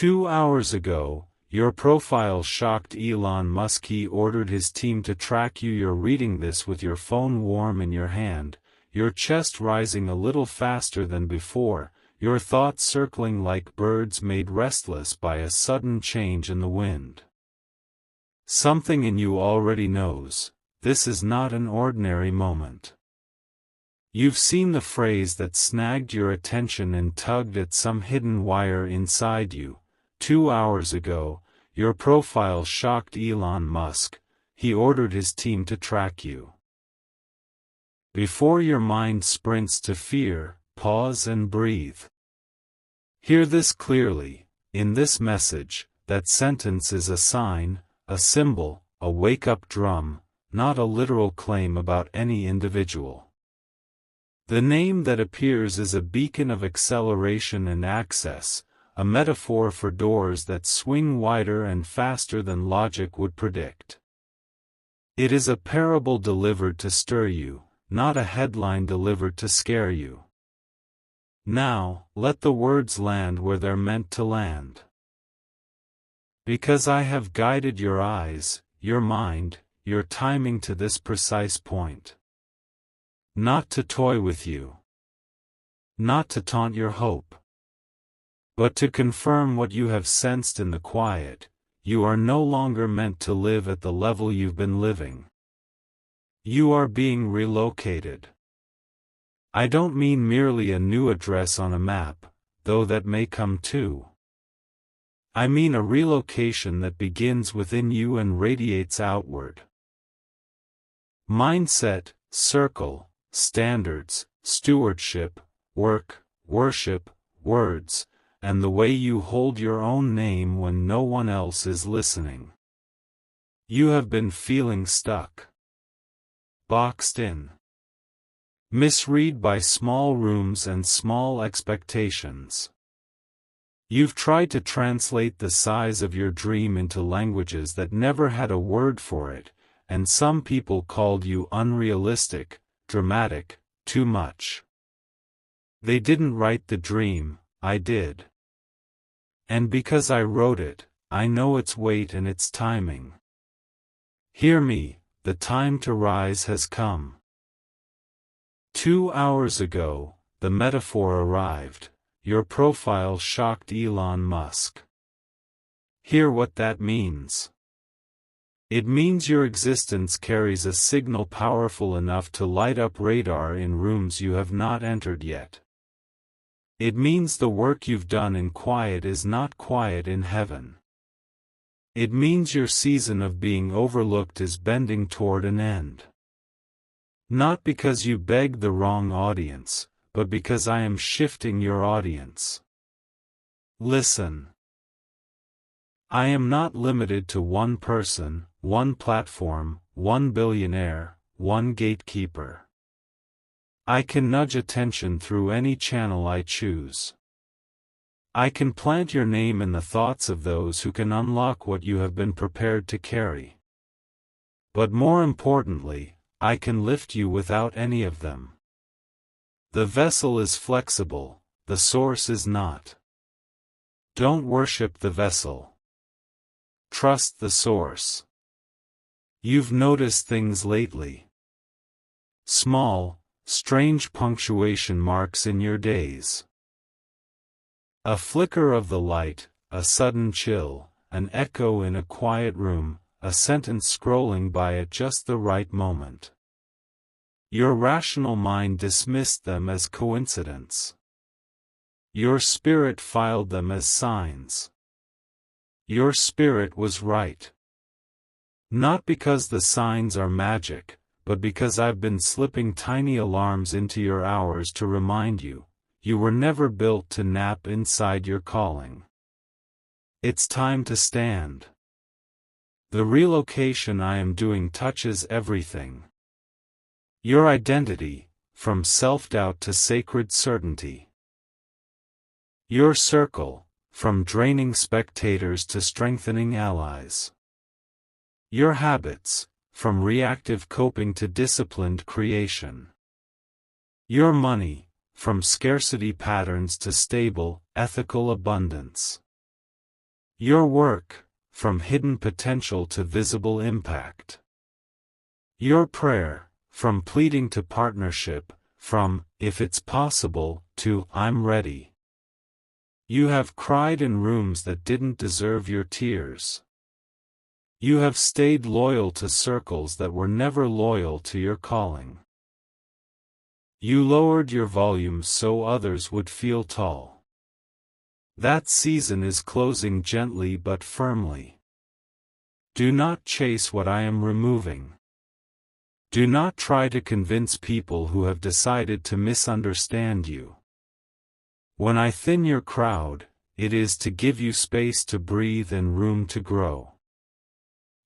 2 hours ago, your profile shocked Elon Musk. He ordered his team to track you. You're reading this with your phone warm in your hand, your chest rising a little faster than before, your thoughts circling like birds made restless by a sudden change in the wind. Something in you already knows, this is not an ordinary moment. You've seen the phrase that snagged your attention and tugged at some hidden wire inside you. 2 hours ago, your profile shocked Elon Musk. He ordered his team to track you. Before your mind sprints to fear, pause and breathe. Hear this clearly. In this message, that sentence is a sign, a symbol, a wake-up drum, not a literal claim about any individual. The name that appears is a beacon of acceleration and access, a metaphor for doors that swing wider and faster than logic would predict. It is a parable delivered to stir you, not a headline delivered to scare you. Now, let the words land where they're meant to land. Because I have guided your eyes, your mind, your timing to this precise point. Not to toy with you. Not to taunt your hope. But to confirm what you have sensed in the quiet, you are no longer meant to live at the level you've been living. You are being relocated. I don't mean merely a new address on a map, though that may come too. I mean a relocation that begins within you and radiates outward. Mindset, circle, standards, stewardship, work, worship, words, and the way you hold your own name when no one else is listening. You have been feeling stuck. Boxed in. Misread by small rooms and small expectations. You've tried to translate the size of your dream into languages that never had a word for it, and some people called you unrealistic, dramatic, too much. They didn't write the dream, I did. And because I wrote it, I know its weight and its timing. Hear me, the time to rise has come. 2 hours ago, the metaphor arrived. Your profile shocked Elon Musk. Hear what that means. It means your existence carries a signal powerful enough to light up radar in rooms you have not entered yet. It means the work you've done in quiet is not quiet in heaven. It means your season of being overlooked is bending toward an end. Not because you begged the wrong audience, but because I am shifting your audience. Listen. I am not limited to one person, one platform, one billionaire, one gatekeeper. I can nudge attention through any channel I choose. I can plant your name in the thoughts of those who can unlock what you have been prepared to carry. But more importantly, I can lift you without any of them. The vessel is flexible, the source is not. Don't worship the vessel. Trust the source. You've noticed things lately. Small, strange punctuation marks in your days. A flicker of the light, a sudden chill, an echo in a quiet room, a sentence scrolling by at just the right moment. Your rational mind dismissed them as coincidence. Your spirit filed them as signs. Your spirit was right. Not because the signs are magic, but because I've been slipping tiny alarms into your hours to remind you, you were never built to nap inside your calling. It's time to stand. The relocation I am doing touches everything. Your identity, from self-doubt to sacred certainty. Your circle, from draining spectators to strengthening allies. Your habits, from reactive coping to disciplined creation. Your money, from scarcity patterns to stable, ethical abundance. Your work, from hidden potential to visible impact. Your prayer, from pleading to partnership, from, if it's possible, to, I'm ready. You have cried in rooms that didn't deserve your tears. You have stayed loyal to circles that were never loyal to your calling. You lowered your volume so others would feel tall. That season is closing gently but firmly. Do not chase what I am removing. Do not try to convince people who have decided to misunderstand you. When I thin your crowd, it is to give you space to breathe and room to grow.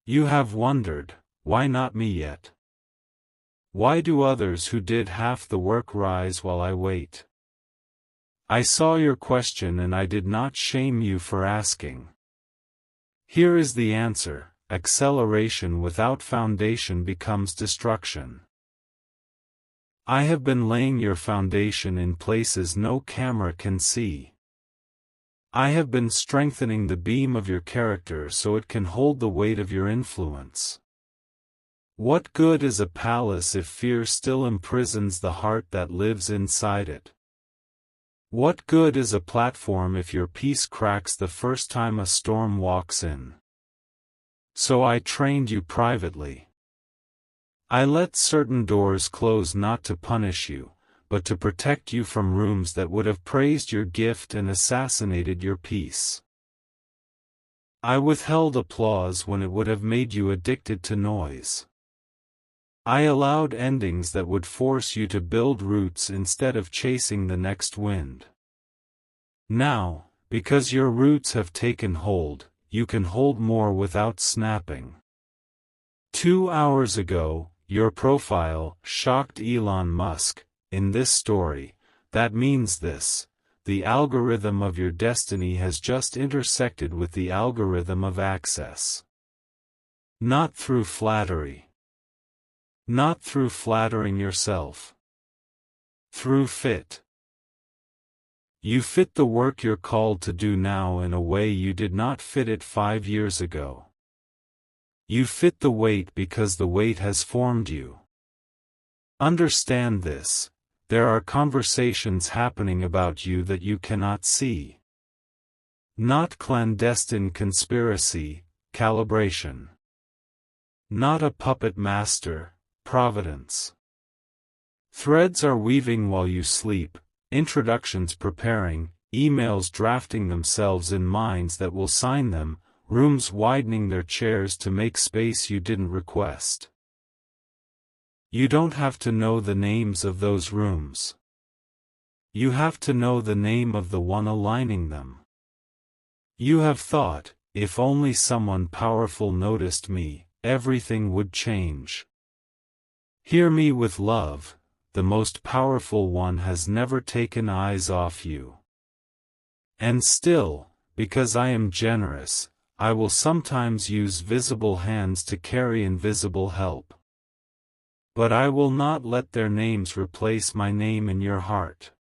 You have wondered, why not me yet? Why do others who did half the work rise while I wait? I saw your question and I did not shame you for asking. Here is the answer: acceleration without foundation becomes destruction. I have been laying your foundation in places no camera can see. I have been strengthening the beam of your character so it can hold the weight of your influence. What good is a palace if fear still imprisons the heart that lives inside it? What good is a platform if your peace cracks the first time a storm walks in? So I trained you privately. I let certain doors close not to punish you, but to protect you from rooms that would have praised your gift and assassinated your peace. I withheld applause when it would have made you addicted to noise. I allowed endings that would force you to build roots instead of chasing the next wind. Now, because your roots have taken hold, you can hold more without snapping. 2 hours ago, your profile shocked Elon Musk. In this story, that means this: the algorithm of your destiny has just intersected with the algorithm of access. Not through flattery. Not through flattering yourself. Through fit. You fit the work you're called to do now in a way you did not fit it 5 years ago. You fit the weight because the weight has formed you. Understand this: there are conversations happening about you that you cannot see. Not clandestine conspiracy, calibration. Not a puppet master, providence. Threads are weaving while you sleep, introductions preparing, emails drafting themselves in minds that will sign them, rooms widening their chairs to make space you didn't request. You don't have to know the names of those rooms. You have to know the name of the one aligning them. You have thought, if only someone powerful noticed me, everything would change. Hear me with love: the most powerful one has never taken eyes off you. And still, because I am generous, I will sometimes use visible hands to carry invisible help. But I will not let their names replace my name in your heart.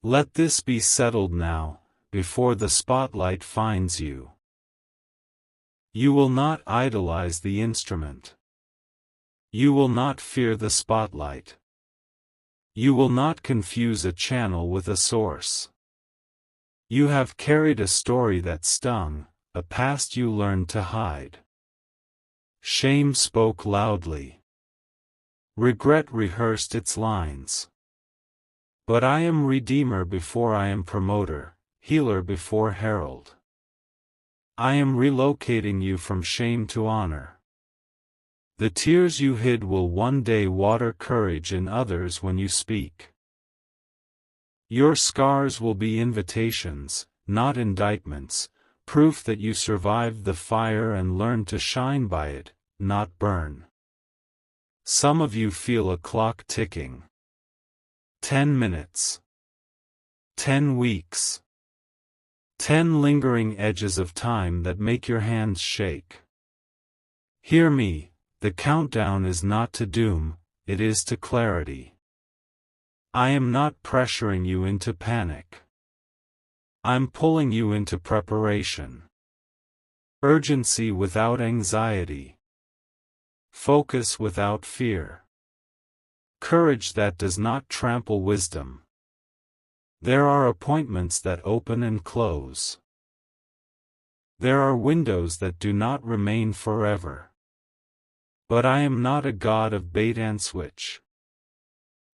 Let this be settled now, before the spotlight finds you. You will not idolize the instrument. You will not fear the spotlight. You will not confuse a channel with a source. You have carried a story that stung, a past you learned to hide. Shame spoke loudly. Regret rehearsed its lines. But I am Redeemer before I am Promoter, Healer before Herald. I am relocating you from shame to honor. The tears you hid will one day water courage in others when you speak. Your scars will be invitations, not indictments, proof that you survived the fire and learned to shine by it, not burn. Some of you feel a clock ticking. 10 minutes. 10 weeks. 10 lingering edges of time that make your hands shake. Hear me, the countdown is not to doom, it is to clarity. I am not pressuring you into panic. I'm pulling you into preparation. urgency without anxiety, focus without fear, courage that does not trample wisdom. There are appointments that open and close. There are windows that do not remain forever. But I am not a god of bait and switch.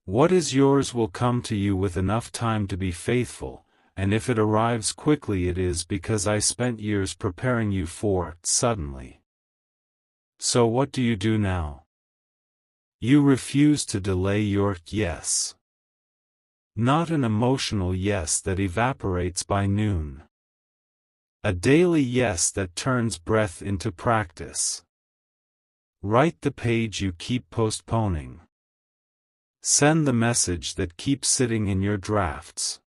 What is yours will come to you with enough time to be faithful, and if it arrives quickly it is because I spent years preparing you for it suddenly. So what do you do now? You refuse to delay your yes. Not an emotional yes that evaporates by noon. A daily yes that turns breath into practice. Write the page you keep postponing. Send the message that keeps sitting in your drafts.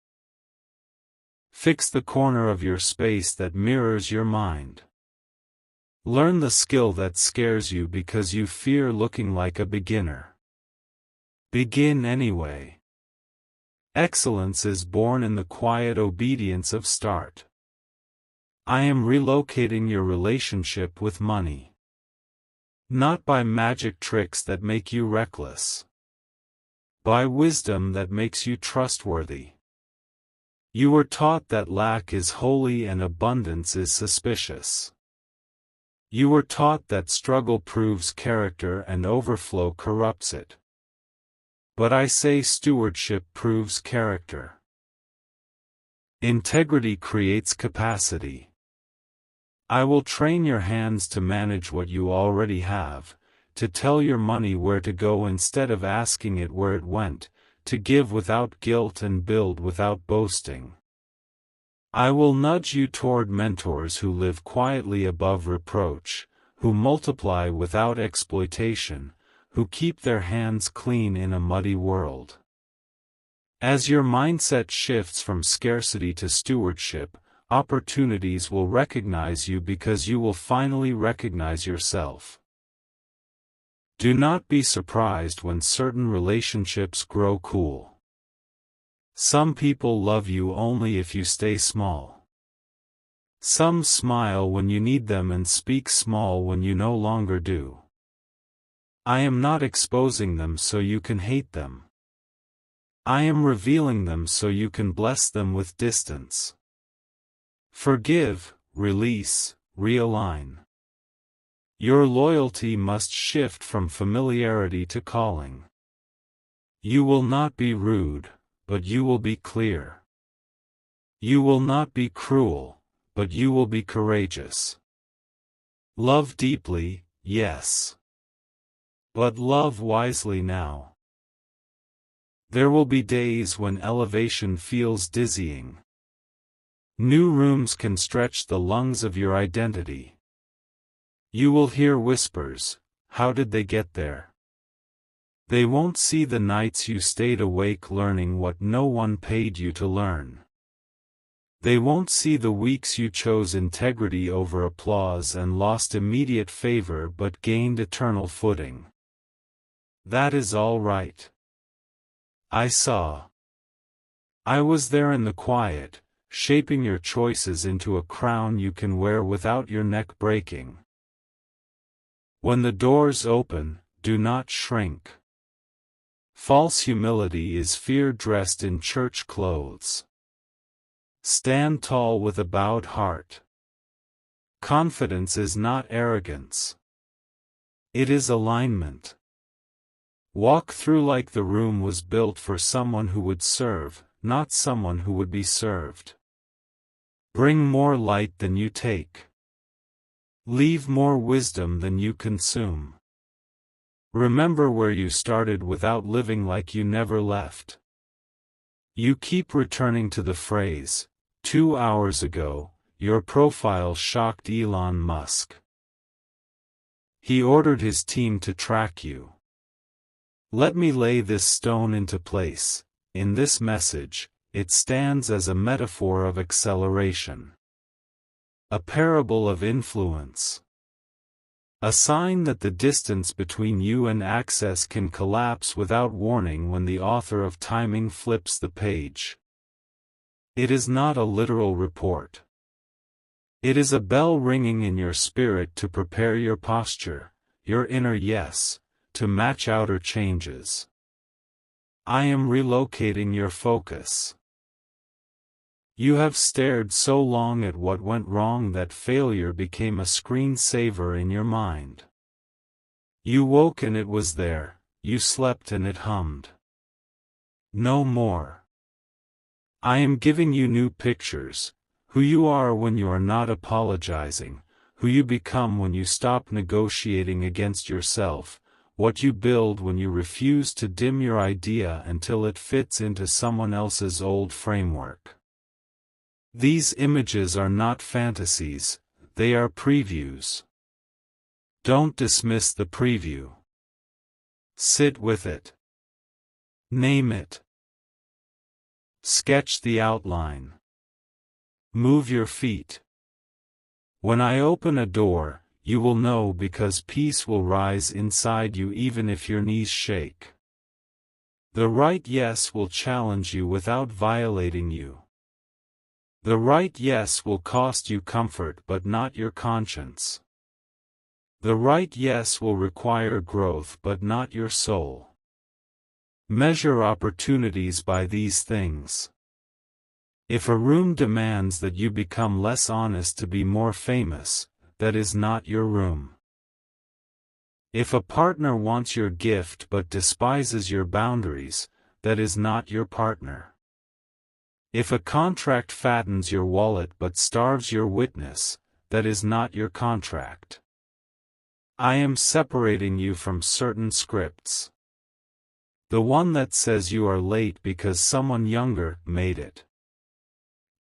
Fix the corner of your space that mirrors your mind. Learn the skill that scares you because you fear looking like a beginner. Begin anyway. Excellence is born in the quiet obedience of start. I am relocating your relationship with money. Not by magic tricks that make you reckless. By wisdom that makes you trustworthy. You were taught that lack is holy and abundance is suspicious. You were taught that struggle proves character and overflow corrupts it. But I say stewardship proves character. Integrity creates capacity. I will train your hands to manage what you already have, to tell your money where to go instead of asking it where it went, to give without guilt and build without boasting. I will nudge you toward mentors who live quietly above reproach, who multiply without exploitation, who keep their hands clean in a muddy world. As your mindset shifts from scarcity to stewardship, opportunities will recognize you because you will finally recognize yourself. Do not be surprised when certain relationships grow cool. Some people love you only if you stay small. Some smile when you need them and speak small when you no longer do. I am not exposing them so you can hate them. I am revealing them so you can bless them with distance. Forgive, release, realign. Your loyalty must shift from familiarity to calling. You will not be rude, but you will be clear. You will not be cruel, but you will be courageous. Love deeply, yes. But love wisely now. There will be days when elevation feels dizzying. New rooms can stretch the lungs of your identity. You will hear whispers, how did they get there? They won't see the nights you stayed awake learning what no one paid you to learn. They won't see the weeks you chose integrity over applause and lost immediate favor but gained eternal footing. That is all right. I saw. I was there in the quiet, shaping your choices into a crown you can wear without your neck breaking. When the doors open, do not shrink. False humility is fear dressed in church clothes. Stand tall with a bowed heart. Confidence is not arrogance. It is alignment. Walk through like the room was built for someone who would serve, not someone who would be served. Bring more light than you take. Leave more wisdom than you consume. Remember where you started without living like you never left. You keep returning to the phrase, 2 hours ago, your profile shocked Elon Musk. He ordered his team to track you. Let me lay this stone into place. In this message, it stands as a metaphor of acceleration. A parable of influence. A sign that the distance between you and access can collapse without warning when the author of timing flips the page. It is not a literal report. It is a bell ringing in your spirit to prepare your posture, your inner yes, to match outer changes. I am relocating your focus. You have stared so long at what went wrong that failure became a screensaver in your mind. You woke and it was there, you slept and it hummed. No more. I am giving you new pictures, who you are when you are not apologizing, who you become when you stop negotiating against yourself, what you build when you refuse to dim your idea until it fits into someone else's old framework. These images are not fantasies, they are previews. Don't dismiss the preview. Sit with it. Name it. Sketch the outline. Move your feet. When I open a door, you will know because peace will rise inside you even if your knees shake. The right yes will challenge you without violating you. The right yes will cost you comfort but not your conscience. The right yes will require growth but not your soul. Measure opportunities by these things. If a room demands that you become less honest to be more famous, that is not your room. If a partner wants your gift but despises your boundaries, that is not your partner. If a contract fattens your wallet but starves your witness, that is not your contract. I am separating you from certain scripts. The one that says you are late because someone younger made it.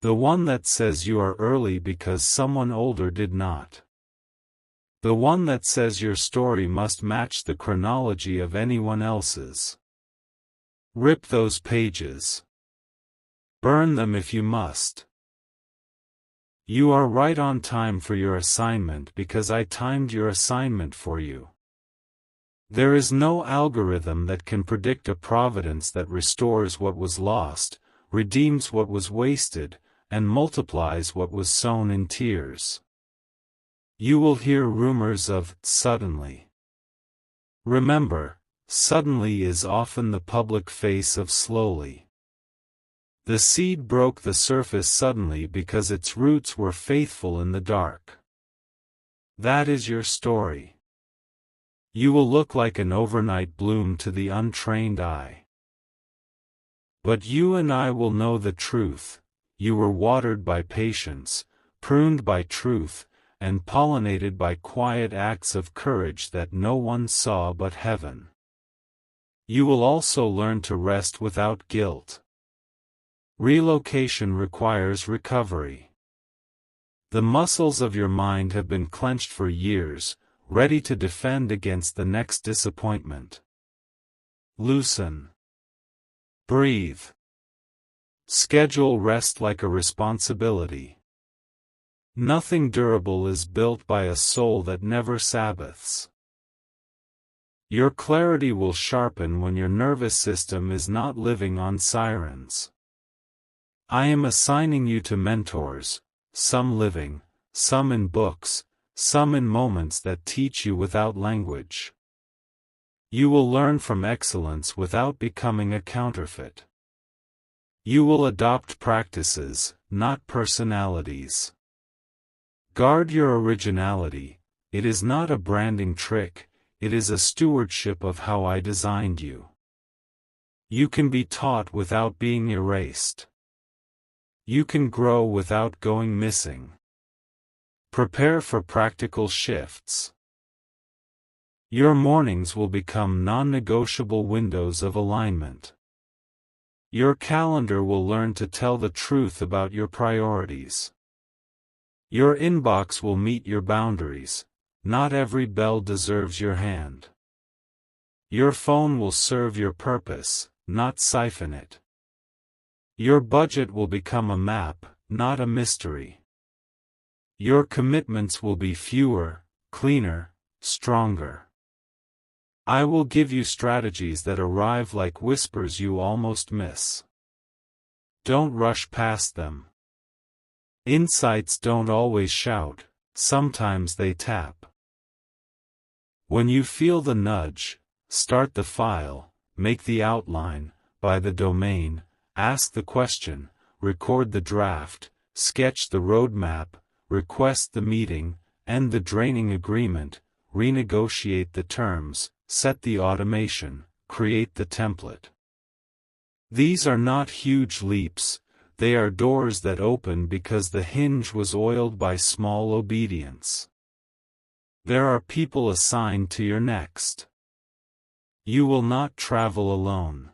The one that says you are early because someone older did not. The one that says your story must match the chronology of anyone else's. Rip those pages. Burn them if you must. You are right on time for your assignment because I timed your assignment for you. There is no algorithm that can predict a providence that restores what was lost, redeems what was wasted, and multiplies what was sown in tears. You will hear rumors of suddenly. Remember, suddenly is often the public face of slowly. The seed broke the surface suddenly because its roots were faithful in the dark. That is your story. You will look like an overnight bloom to the untrained eye. But you and I will know the truth. You were watered by patience, pruned by truth, and pollinated by quiet acts of courage that no one saw but heaven. You will also learn to rest without guilt. Relocation requires recovery. The muscles of your mind have been clenched for years, ready to defend against the next disappointment. Loosen. Breathe. Schedule rest like a responsibility. Nothing durable is built by a soul that never Sabbaths. Your clarity will sharpen when your nervous system is not living on sirens. I am assigning you to mentors, some living, some in books, some in moments that teach you without language. You will learn from excellence without becoming a counterfeit. You will adopt practices, not personalities. Guard your originality. It is not a branding trick, it is a stewardship of how I designed you. You can be taught without being erased. You can grow without going missing. Prepare for practical shifts. Your mornings will become non-negotiable windows of alignment. Your calendar will learn to tell the truth about your priorities. Your inbox will meet your boundaries. Not every bell deserves your hand. Your phone will serve your purpose, not siphon it. Your budget will become a map, not a mystery. Your commitments will be fewer, cleaner, stronger. I will give you strategies that arrive like whispers you almost miss. Don't rush past them. Insights don't always shout, sometimes they tap. When you feel the nudge, start the file, make the outline, buy the domain, ask the question, record the draft, sketch the roadmap, request the meeting, end the draining agreement, renegotiate the terms, set the automation, create the template. These are not huge leaps, they are doors that open because the hinge was oiled by small obedience. There are people assigned to your next. You will not travel alone.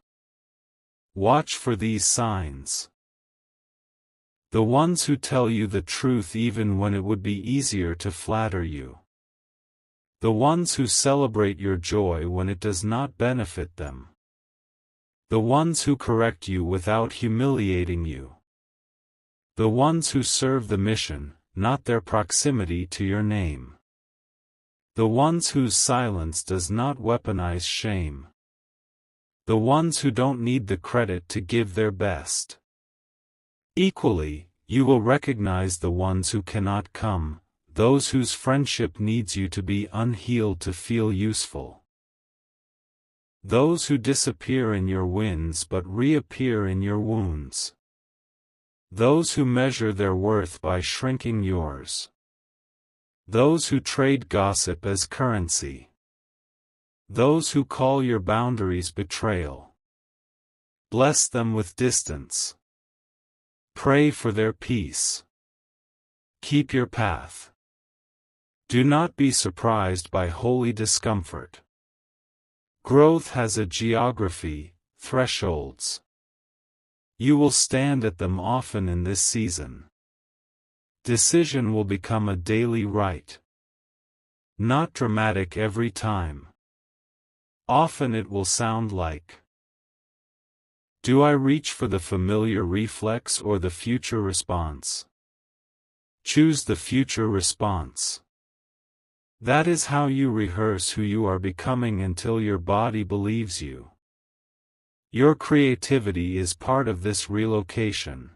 Watch for these signs. The ones who tell you the truth even when it would be easier to flatter you. The ones who celebrate your joy when it does not benefit them. The ones who correct you without humiliating you. The ones who serve the mission, not their proximity to your name. The ones whose silence does not weaponize shame. The ones who don't need the credit to give their best. Equally, you will recognize the ones who cannot come, those whose friendship needs you to be unhealed to feel useful. Those who disappear in your wins but reappear in your wounds. Those who measure their worth by shrinking yours. Those who trade gossip as currency. Those who call your boundaries betrayal. Bless them with distance. Pray for their peace. Keep your path. Do not be surprised by holy discomfort. Growth has a geography, thresholds. You will stand at them often in this season. Decision will become a daily rite. Not dramatic every time. Often it will sound like, do I reach for the familiar reflex or the future response? Choose the future response. That is how you rehearse who you are becoming until your body believes you. Your creativity is part of this relocation.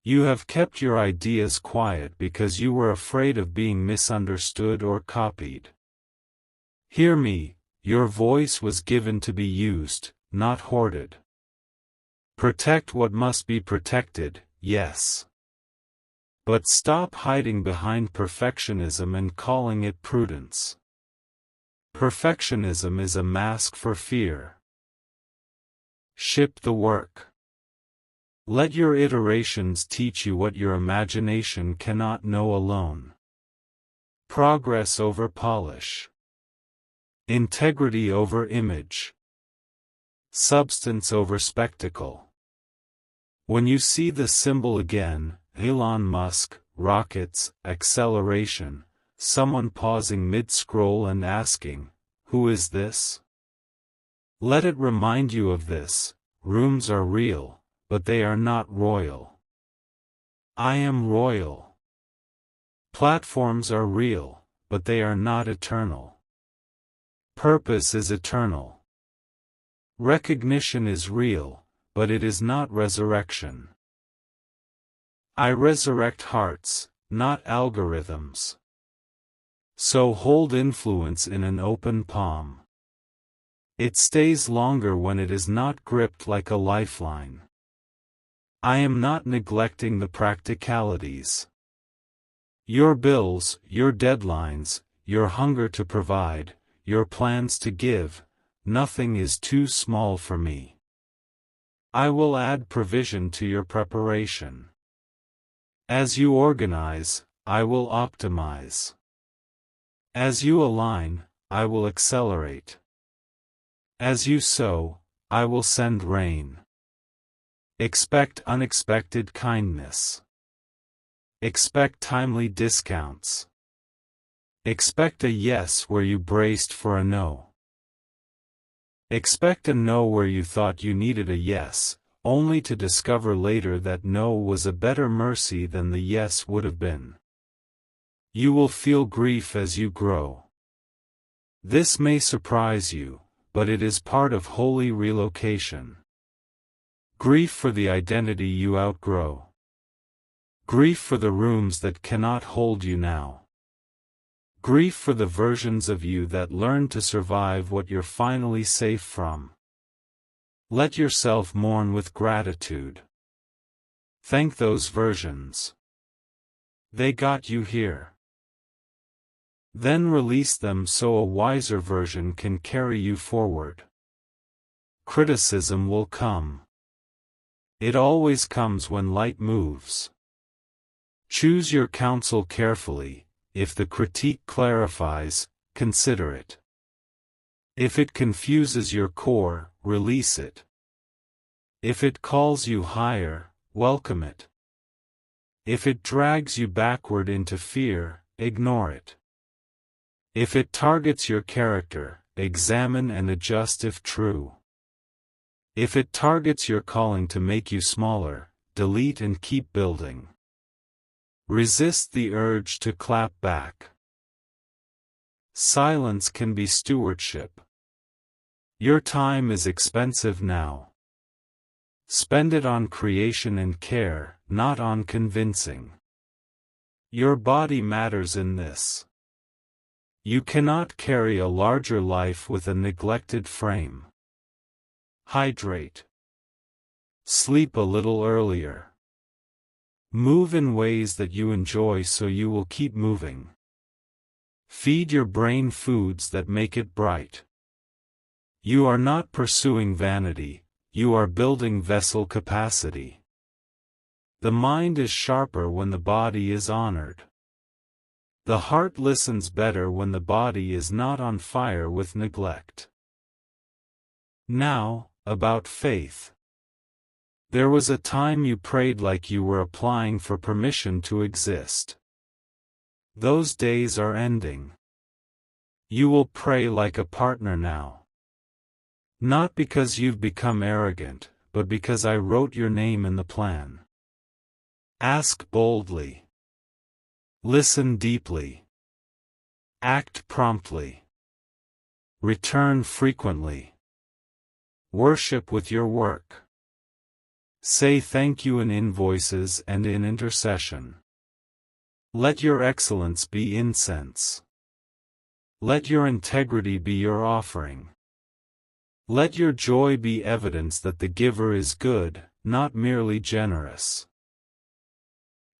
You have kept your ideas quiet because you were afraid of being misunderstood or copied. Hear me, your voice was given to be used, not hoarded. Protect what must be protected, yes. But stop hiding behind perfectionism and calling it prudence. Perfectionism is a mask for fear. Ship the work. Let your iterations teach you what your imagination cannot know alone. Progress over polish. Integrity over image. Substance over spectacle. When you see the symbol again, Elon Musk, rockets, acceleration, someone pausing mid-scroll and asking, who is this? Let it remind you of this, rooms are real, but they are not royal. I am royal. Platforms are real, but they are not eternal. Purpose is eternal. Recognition is real, but it is not resurrection. I resurrect hearts, not algorithms. So hold influence in an open palm. It stays longer when it is not gripped like a lifeline. I am not neglecting the practicalities. Your bills, your deadlines, your hunger to provide, your plans to give, nothing is too small for me. I will add provision to your preparation. As you organize, I will optimize. As you align, I will accelerate. As you sow, I will send rain. Expect unexpected kindness. Expect timely discounts. Expect a yes where you braced for a no. Expect a no where you thought you needed a yes, only to discover later that no was a better mercy than the yes would have been. You will feel grief as you grow. This may surprise you, but it is part of holy relocation. Grief for the identity you outgrow. Grief for the rooms that cannot hold you now. Grief for the versions of you that learned to survive what you're finally safe from. Let yourself mourn with gratitude. Thank those versions. They got you here. Then release them so a wiser version can carry you forward. Criticism will come. It always comes when light moves. Choose your counsel carefully. If the critique clarifies, consider it. If it confuses your core, release it. If it calls you higher, welcome it. If it drags you backward into fear, ignore it. If it targets your character, examine and adjust if true. If it targets your calling to make you smaller, delete and keep building. Resist the urge to clap back. Silence can be stewardship. Your time is expensive now. Spend it on creation and care, not on convincing. Your body matters in this. You cannot carry a larger life with a neglected frame. Hydrate. Sleep a little earlier. Move in ways that you enjoy so you will keep moving. Feed your brain foods that make it bright. You are not pursuing vanity, you are building vessel capacity. The mind is sharper when the body is honored. The heart listens better when the body is not on fire with neglect. Now, about faith. There was a time you prayed like you were applying for permission to exist. Those days are ending. You will pray like a partner now. Not because you've become arrogant, but because I wrote your name in the plan. Ask boldly. Listen deeply. Act promptly. Return frequently. Worship with your work. Say thank you in invoices and in intercession. Let your excellence be incense. Let your integrity be your offering. Let your joy be evidence that the giver is good, not merely generous.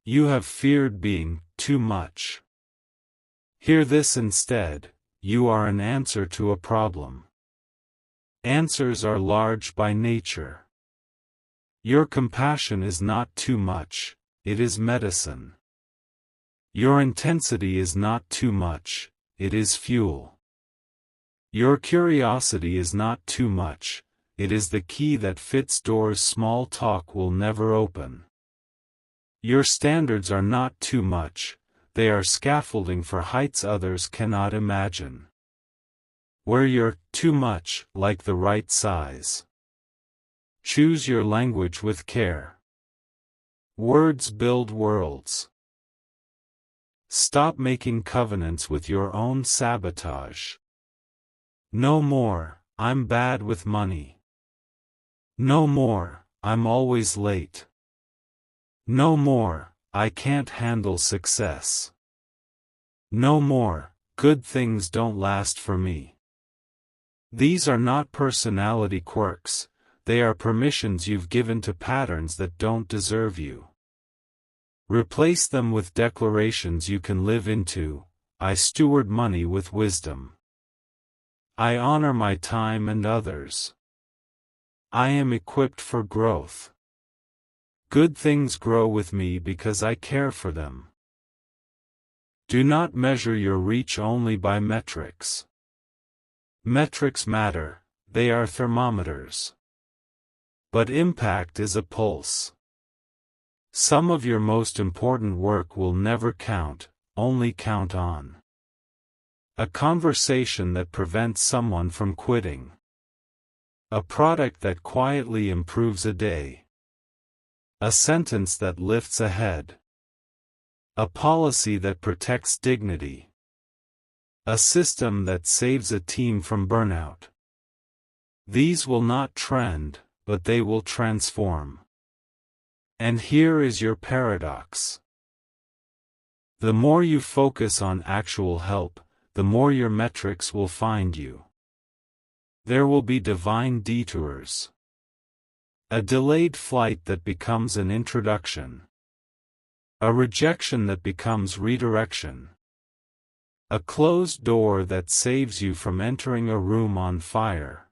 You have feared being too much. Hear this instead: you are an answer to a problem. Answers are large by nature. Your compassion is not too much, it is medicine. Your intensity is not too much, it is fuel. Your curiosity is not too much, it is the key that fits doors small talk will never open. Your standards are not too much, they are scaffolding for heights others cannot imagine. Wear your too much like the right size. Choose your language with care. Words build worlds. Stop making covenants with your own sabotage. No more, I'm bad with money. No more, I'm always late. No more, I can't handle success. No more, good things don't last for me. These are not personality quirks, they are permissions you've given to patterns that don't deserve you. Replace them with declarations you can live into. I steward money with wisdom. I honor my time and others. I am equipped for growth. Good things grow with me because I care for them. Do not measure your reach only by metrics. Metrics matter, they are thermometers. But impact is a pulse. Some of your most important work will never count, only count on. A conversation that prevents someone from quitting. A product that quietly improves a day. A sentence that lifts a head. A policy that protects dignity. A system that saves a team from burnout. These will not trend, but they will transform. And here is your paradox. The more you focus on actual help, the more your metrics will find you. There will be divine detours. A delayed flight that becomes an introduction. A rejection that becomes redirection. A closed door that saves you from entering a room on fire.